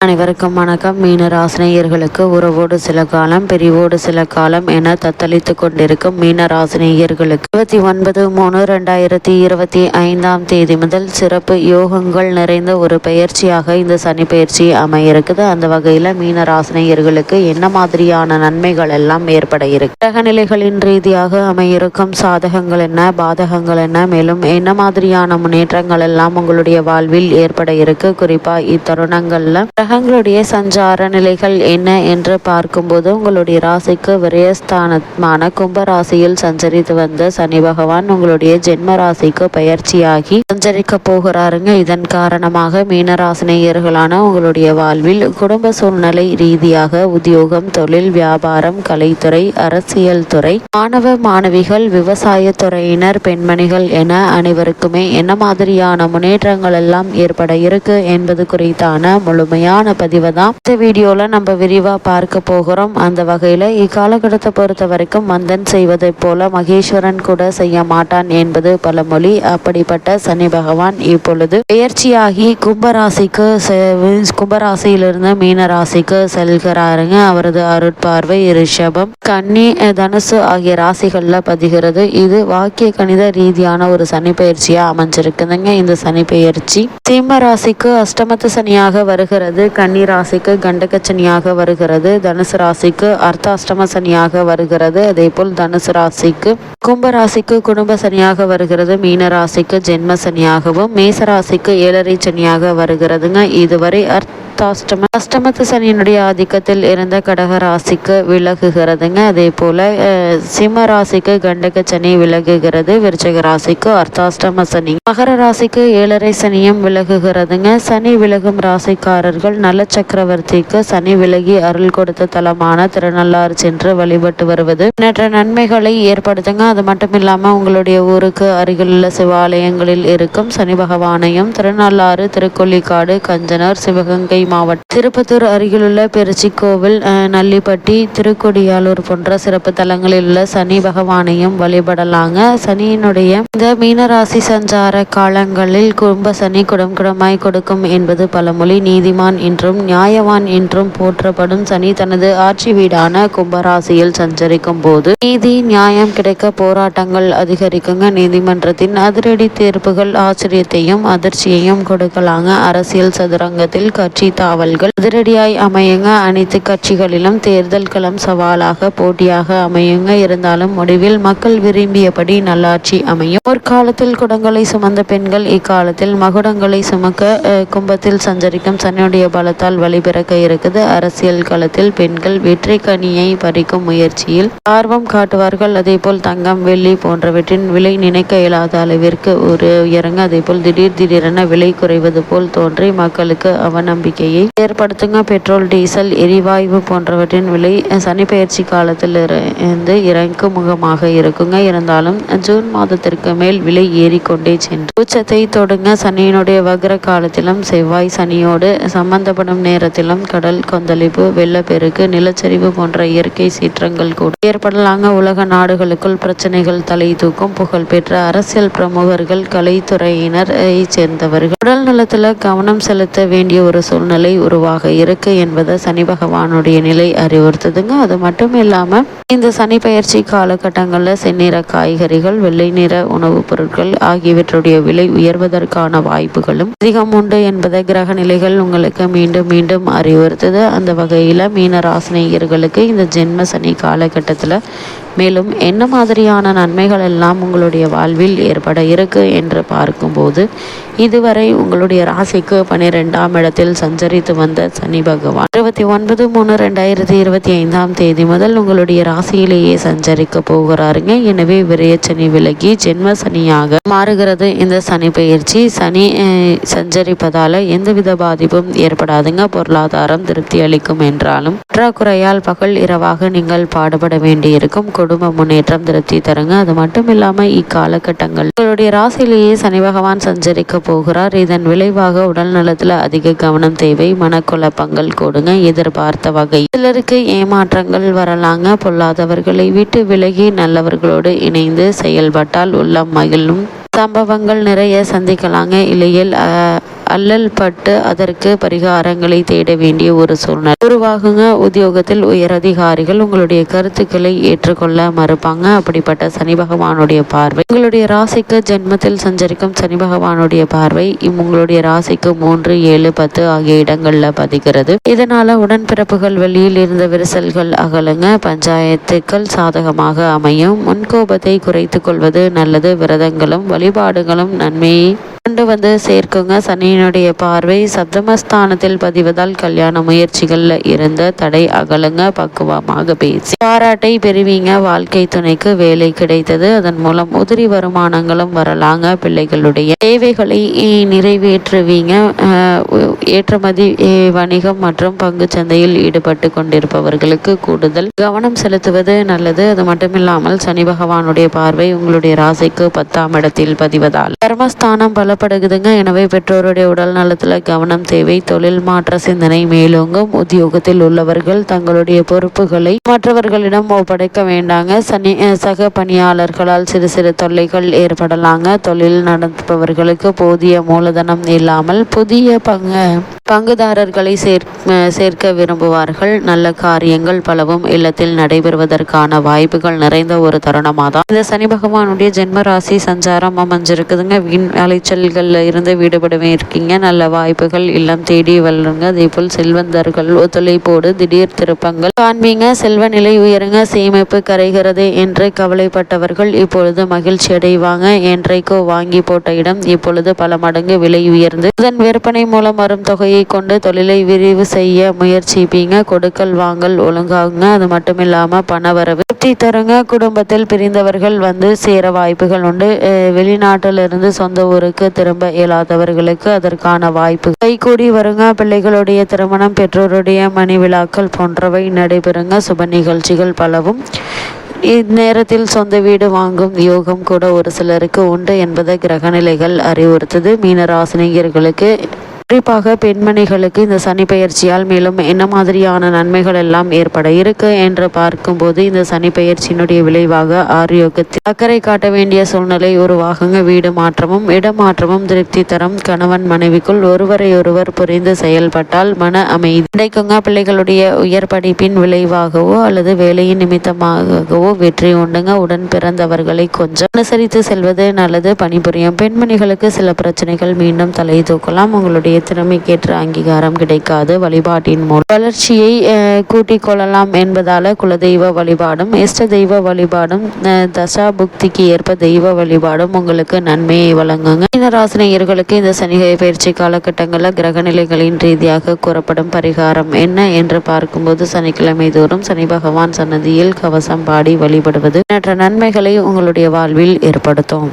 அனைவருக்கும் வணக்கம். மீன ராசினியர்களுக்கு உறவோடு சில காலம் பிரிவோடு சில காலம் என தத்தளித்து கொண்டிருக்கும் மீன ராசினியர்களுக்கு 29/3/2025 முதல் சிறப்பு யோகங்கள் நிறைந்த ஒரு பயிற்சியாக இந்த சனி பயிற்சி அமையிருக்குது. அந்த வகையில் மீன ராசினியர்களுக்கு என்ன மாதிரியான நன்மைகள் எல்லாம் ஏற்பட இருக்கு, கிரகநிலைகளின் ரீதியாக அமையிருக்கும் சாதகங்கள் என்ன, பாதகங்கள் என்ன, மேலும் என்ன மாதிரியான முன்னேற்றங்கள் எல்லாம் உங்களுடைய வாழ்வில் ஏற்பட இருக்கு, குறிப்பா இத்தருணங்கள்ல கிரகங்களுடைய சஞ்சார நிலைகள் என்ன என்று பார்க்கும்போது உங்களுடைய ராசிக்கு விரயஸ்தானமான கும்ப ராசியில் சஞ்சரித்து வந்த சனி பகவான் உங்களுடைய ஜென்ம ராசிக்கு பயிற்சியாகி சஞ்சரிக்க போகிறாருங்க. இதன் காரணமாக மீனராசினியர்களான உங்களுடைய வாழ்வில் குடும்ப சூழ்நிலை ரீதியாக உத்தியோகம், தொழில், வியாபாரம், கலைத்துறை, அரசியல் துறை, மாணவ மாணவிகள், விவசாய துறையினர், பெண்மணிகள் என அனைவருக்குமே என்ன மாதிரியான முன்னேற்றங்கள் எல்லாம் ஏற்பட இருக்கு என்பது குறித்தான முழுமையான பதிவை தான் இந்த வீடியோல நம்ம விரிவா பார்க்க போகிறோம். அந்த வகையில இக்காலகட்டத்தை பொறுத்த வரைக்கும் மந்தன் செய்வதை போல மகேஸ்வரன் கூட செய்ய மாட்டான் என்பது பழமொழி. அப்படிப்பட்ட சனி பகவான் இப்பொழுது பெயர்ச்சியாகி கும்பராசியிலிருந்து மீன ராசிக்கு செல்கிறாருங்க. அவரது அருட்பார்வை ரிஷபம், கன்னி, தனுசு ஆகிய ராசிகள்ல பதிகிறது. இது வாக்கிய கணித ரீதியான ஒரு சனி பயிற்சியா அமைஞ்சிருக்குதுங்க. இந்த சனி பயிற்சி சிம்ம ராசிக்கு அஷ்டமத்து சனியாக வருகிறது, கன்னி ராசிக்கு கண்டக சனியாக வருகிறது, தனுசு ராசிக்கு அர்த்தாஷ்டம சனியாக வருகிறது, அதே போல் தனுசு ராசிக்கு கும்ப ராசிக்கு குடும்ப சனியாக வருகிறது, மீன ராசிக்கு ஜென்ம சனியாகவும் மேச ராசிக்கு ஏழரை சனியாக வருகிறதுங்க. இதுவரை அஷ்டமத்து சனியினுடைய ஆதிக்கத்தில் இருந்த கடக ராசிக்கு விலகுகிறதுங்க. அதே போல சிம்ம ராசிக்கு கண்டக சனி விலகுகிறது, விருச்சிக ராசிக்கு அர்த்தாஷ்டம சனி, மகர ராசிக்கு ஏழரை சனியும் விலகுகிறதுங்க. சனி விலகும் ராசிக்காரர்கள் நல்ல சக்கரவர்த்திக்கு சனி விலகி அருள் கொடுத்த தலமான திருநள்ளாறு சென்று வழிபட்டு வருவது எண்ணற்ற நன்மைகளை ஏற்படுத்துங்க. அது மட்டும் இல்லாம உங்களுடைய ஊருக்கு அருகிலுள்ள சிவாலயங்களில் இருக்கும் சனி பகவானையும் திருநள்ளாறு, திருக்கொல்லிக்காடு, கஞ்சனூர், சிவகங்கை மாவட்டம் திருப்பத்தூர் அருகிலுள்ள பெருச்சி கோவில், நல்லிப்பட்டி, திருக்கொடியாலூர் போன்ற சிறப்பு தலங்களில் உள்ள சனி பகவானையும் வழிபடலாங்க. சனியினுடைய இந்த மீனராசி சஞ்சார காலங்களில் குடும்ப சனி குடம் குடமாய் கொடுக்கும் என்பது பழமொழி. நீதிமான் என்றும் நியாயவான் என்றும் போற்றப்படும் சனி தனது ஆட்சி வீடான கும்பராசியில் சஞ்சரிக்கும் போது நீதி நியாயம் கிடைக்க போராட்டங்கள் அதிகரிக்குங்க. நீதிமன்றத்தின் அதிரடி தீர்ப்புகள் ஆச்சரியத்தையும் அதிர்ச்சியையும் கொடுக்கலாங்க. அரசியல் சதுரங்கத்தில் கட்சி தாவல்கள் அதிரடியாய் அமையுங்க. அனைத்து கட்சிகளிலும் தேர்தல் களம் சவாலாக போட்டியாக அமையுங்க. இருந்தாலும் முடிவில் மக்கள் விரும்பியபடி நல்லாட்சி அமையும். ஒரு காலத்தில் குடங்களை சுமந்த பெண்கள் இக்காலத்தில் மகுடங்களை சுமக்க கும்பத்தில் சஞ்சரிக்கும் சனியுடைய பலத்தால் வழிபிறக்க இருக்குது. அரசியல் களத்தில் பெண்கள் வெற்றி கனியை பறிக்கும் முயற்சியில் ஆர்வம் காட்டுவார்கள். அதே போல் தங்கம், வெள்ளி போன்றவற்றின் விலை நினைக்க இயலாத அளவிற்கு உயருங்க. அதே போல் திடீரென விலை குறைவது போல் தோன்றி மக்களுக்கு அவநம்பிக்கையை ஏற்படுத்துங்க. பெட்ரோல், டீசல், எரிவாயு போன்றவற்றின் விலை சனி பயிற்சி காலத்தில் இருந்து இறங்கு முகமாக இருக்குங்க. இருந்தாலும் ஜூன் மாதத்திற்கு மேல் விலை ஏறிக்கொண்டே சென்று உச்சத்தை தொடுங்க. சனியினுடைய வக்ர காலத்திலும் செவ்வாய் சனியோடு சம்பந்தப்படும் நேரத்திலும் கடல் கொந்தளிப்பு, வெள்ளப்பெருக்கு, நிலச்சரிவு போன்ற இயற்கை சீற்றங்கள் கூட ஏற்படலாங்க. உலக நாடுகளுக்குள் பிரச்சனைகள் தலை தூக்கும். புகழ்பெற்ற அரசியல் பிரமுகர்கள், கலைத்துறையினரை சேர்ந்தவர்கள் உடல் நலத்துல கவனம் செலுத்த வேண்டிய ஒரு சூழ்நிலை உருவாக இருக்கு என்பதை சனி பகவானுடைய நிலை அறிவுறுத்துதுங்க. அது மட்டும் இல்லாம இந்த சனி பயிற்சி காலகட்டங்களில் செந்நிற காய்கறிகள், வெள்ளை நிற உணவுப் பொருட்கள் ஆகியவற்றுடைய விலை உயர்வதற்கான வாய்ப்புகளும் அதிகம் உண்டு என்பதை கிரக நிலைகள் உங்களுக்கு மீண்டும் மீண்டும் அறிவுறுத்துது. அந்த வகையில மீன ராசினியர்களுக்கு இந்த ஜென்ம சனி காலகட்டத்தில் மேலும் என்ன மாதிரியான நன்மைகள் எல்லாம் உங்களுடைய வாழ்வில் ஏற்பட இருக்கு என்று பார்க்கும்போது, இதுவரை உங்களுடைய ராசிக்கு 12ஆம் இடத்தில் சஞ்சரித்து வந்த சனி பகவான் 29/3/2025 முதல் உங்களுடைய ராசியிலேயே சஞ்சரிக்க போகிறாருங்க. எனவே விரயச்சனி விலகி ஜென்ம சனியாக மாறுகிறது இந்த சனி பயிற்சி. சனி சஞ்சரிப்பதால எந்தவித பாதிப்பும் ஏற்படாதுங்க. பொருளாதாரம் திருப்தி அளிக்கும் என்றாலும் பற்றாக்குறையால் பகல் இரவாக நீங்கள் பாடுபட வேண்டியிருக்கும். குடும்ப முன்னேற்றம் திருப்தி தருங்க. அது மட்டும் இல்லாம இக்காலகட்டங்கள் உங்களுடைய ராசியிலேயே சனி பகவான் சஞ்சரிக்க போகிறார். இதன் விளைவாக உடல் நலத்துல அதிக கவனம் தேவை. மனக்குழப்பங்கள் கூடுங்க. எதிர்பார்த்த வகை சிலருக்கு ஏமாற்றங்கள் வரலாங்க. பொல்லாதவர்களை விட்டு விலகி நல்லவர்களோடு இணைந்து செயல்பட்டால் உள்ளம் மகிழும் சம்பவங்கள் நிறைய சந்திக்கலாங்க. இல்லையில் அல்லல் பட்டு அதற்கு பரிகாரங்களை தேட வேண்டிய ஒரு சூழ்நிலை உருவாகுங்க. உத்தியோகத்தில் உயரதிகாரிகள் உங்களுடைய கருத்துக்களை ஏற்றுக்கொள்ள மறுப்பாங்க. அப்படிப்பட்ட சனி பகவானுடைய பார்வை உங்களுடைய ராசிக்கு ஜென்மத்தில் சஞ்சரிக்கும் சனி பகவானுடைய பார்வை உங்களுடைய ராசிக்கு 3, 7, 10 ஆகிய இடங்கள்ல பதிகிறது. இதனால உடன்பிறப்புகள் வெளியில் இருந்த விரிசல்கள் அகலுங்க. பஞ்சாயத்துக்கள் சாதகமாக அமையும். முன்கோபத்தை குறைத்துக் கொள்வது நல்லது. விரதங்களும் வழிபாடுகளும் நன்மையை கொண்டு சேர்க்குங்க. சனியினுடைய பார்வை சப்தமஸ்தானத்தில் பதிவதால் கல்யாண முயற்சிகள்ல இருந்த தடை அகலுங்க. பக்குவமாக பேசி பாராட்டை பெறுவீங்க. வாழ்க்கை துணைக்கு வேலை கிடைத்தது. அதன் மூலம் உதிரி வருமானங்களும் வரலாங்க. பிள்ளைகளுடைய தேவைகளை நிறைவேற்றுவீங்க. ஏற்றுமதி வணிகம் மற்றும் பங்கு சந்தையில் ஈடுபட்டு கொண்டிருப்பவர்களுக்கு கூடுதல் கவனம் செலுத்துவது நல்லது. அது மட்டுமில்லாமல் சனி பகவானுடைய பார்வை உங்களுடைய ராசிக்கு 10ஆம் இடத்தில் பதிவதால் கர்மஸ்தானம் பலப்படுகுதுங்க. எனவே பெற்றோருடைய உடல் நலத்துல கவனம் தேவை. தொழில் மாற்ற சிந்தனை மேலோங்கும். உத்தியோகத்தில் உள்ளவர்கள் தங்களுடைய பொறுப்புகளை மற்றவர்களிடம் ஒப்படைக்க வேண்டாங்க. சக பணியாளர்களால் சிறு சிறு தொல்லைகள் ஏற்படலாங்க. தொழில் நடத்துபவர்களுக்கு போதிய மூலதனம் இல்லாமல் புதிய பங்குதாரர்களை சேர்க்க விரும்புவார்கள். நல்ல காரியங்கள் பலவும் இல்லத்தில் நடைபெறுவதற்கான வாய்ப்புகள் நிறைந்த ஒரு தருணமாக தான் இந்த சனி பகவானுடைய ஜென்ம ராசி சஞ்சாரம் அமைஞ்சிருக்குதுங்க. வீண் அலைச்சல்கள்ல இருந்து விடுபடவே இருக்கீங்க. நல்ல வாய்ப்புகள் இல்லம் தேடி வளருங்க. அதே போல் செல்வந்தர்கள் ஒத்துழைப்போடு திடீர் திருப்பங்கள் காண்பீங்க. செல்வ நிலை உயருங்க. சேமிப்பு கரைகிறது என்று கவலைப்பட்டவர்கள் இப்பொழுது மகிழ்ச்சி அடைவாங்க. என்றைக்கோ வாங்கி போட்ட இடம் இப்பொழுது பல மடங்கு விலை உயர்ந்து அதன் விற்பனை மூலம் வரும் தொகையை கொண்டு தொழிலை விரிவு செய்ய முயற்சிப்பீங்க. கொடுக்கல் வாங்கல் ஒழுங்காகுங்க. அது மட்டுமில்லாம பணவரவு திருப்தி தருங்க. குடும்பத்தில் பிரிந்தவர்கள் சேர வாய்ப்புகள் உண்டு. வெளிநாட்டிலிருந்து சொந்த ஊருக்கு திரும்ப இயலாதவர்களுக்கு அதற்கான வாய்ப்பு கைகூடி வருங்க. பிள்ளைகளுடைய திருமணம், பெற்றோருடைய மணி விழாக்கள் போன்றவை நடைபெறுங்க. சுப நிகழ்ச்சிகள் பலவும் இந்நேரத்தில் சொந்த வீடு வாங்கும் யோகம் கூட ஒரு சிலருக்கு உண்டு என்பதை கிரகநிலைகள் அறிவுறுத்துது. மீனராசினியர்களுக்கு குறிப்பாக பெண்மணிகளுக்கு இந்த சனி பெயர்ச்சியால் மேலும் என்ன மாதிரியான நன்மைகள் எல்லாம் ஏற்பட இருக்கு என்று பார்க்கும்போது இந்த சனி பெயர்ச்சியினுடைய விளைவாக ஆரோக்கியத்தில் அக்கறை காட்ட வேண்டிய சூழ்நிலை உருவாகுங்க. வீடு மாற்றமும் இடமாற்றமும் திருப்தி தரும். கணவன் மனைவிக்குள் ஒருவரையொருவர் புரிந்து செயல்பட்டால் மன அமைதி கிடைக்குங்க. பிள்ளைகளுடைய உயர் படிப்பின் விளைவாகவோ அல்லது வேலையின் நிமித்தமாகவோ வெற்றி உண்டுங்க. உடன் பிறந்தவர்களை கொஞ்சம் அனுசரித்து செல்வது நல்லது. பணிபுரியும் பெண்மணிகளுக்கு சில பிரச்சனைகள் மீண்டும் தலை தூக்கலாம். உங்களுடைய திறமைக்கேற்ற அங்கீகாரம் கிடைக்காது. வழிபாட்டின் மூலம் வளர்ச்சியை கூட்டிக் கொள்ளலாம் என்பதால குலதெய்வ வழிபாடும் இஷ்ட தெய்வ வழிபாடும் தசா புக்திக்கு ஏற்ப தெய்வ வழிபாடும் உங்களுக்கு நன்மையை வழங்குங்க. மீனராசினியர்களுக்கு இந்த சனி பயிற்சி காலகட்டங்களில் கிரகநிலைகளின் ரீதியாக கூறப்படும் பரிகாரம் என்ன என்று பார்க்கும்போது சனிக்கிழமை தோறும் சனி பகவான் சன்னதியில் கவசம் பாடி வழிபடுவது எண்ணற்ற நன்மைகளை உங்களுடைய வாழ்வில் ஏற்படுத்தும்.